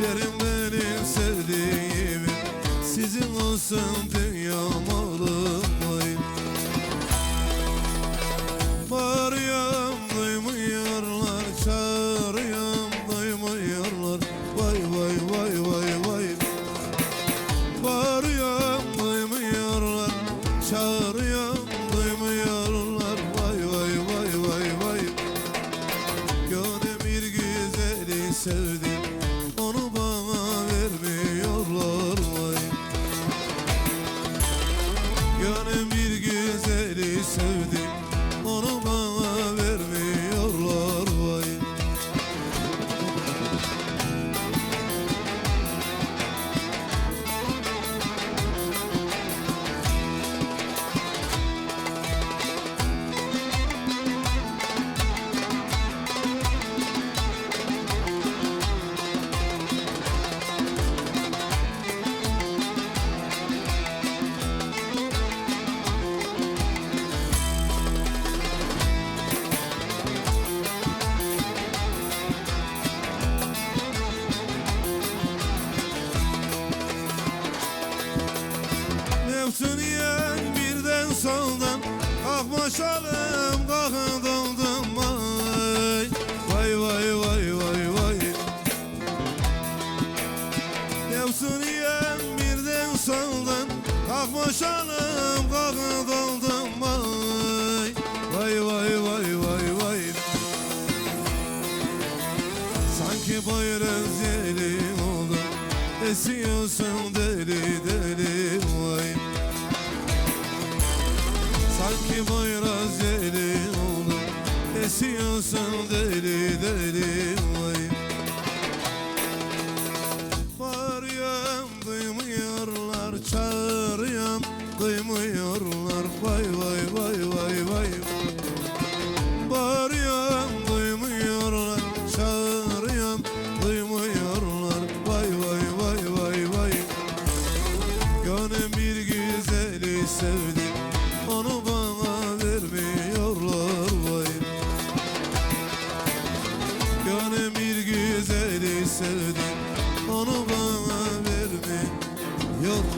verin benim sevdiğimi, sizin olsun dünya malım. Bağırıyorum duymuyorlar, çağırıyorum duymuyorlar. Vay vay vay vay vay. Bağırıyorum duymuyorlar, çağırıyorum duymuyorlar. Vay vay vay vay vay. Gönlüm bir güzeli sevdim, onu bana vermiyorlar. Vay. Gönlüm bir güzeli sevdim, onu bana vermiyorlar. Vay. Nefsini yen birden soldan, akmaşalım kalkın doldum. Vay vay vay vay vay. Nefsini yen birden soldan, akmaşalım kalkın doldum. Vay vay vay vay vay. Sanki Poyraz yeli oldum, esiyorsun deli deli. Vay. Sanki Poyraz yeli oldum, esiyorsun deli deli. Vay. Bağırıyorum duymuyorlar, çağırıyorum duymuyorlar. Vay vay vay vay vay. Bağırıyorum duymuyorlar, çağırıyorum duymuyorlar. Vay vay vay vay vay. Gönlüm bir güzeli sevdim, onu bana vermiyorlar. Vay. Gönlüm bir güzeli sevdim, onu bana vermiyorlar.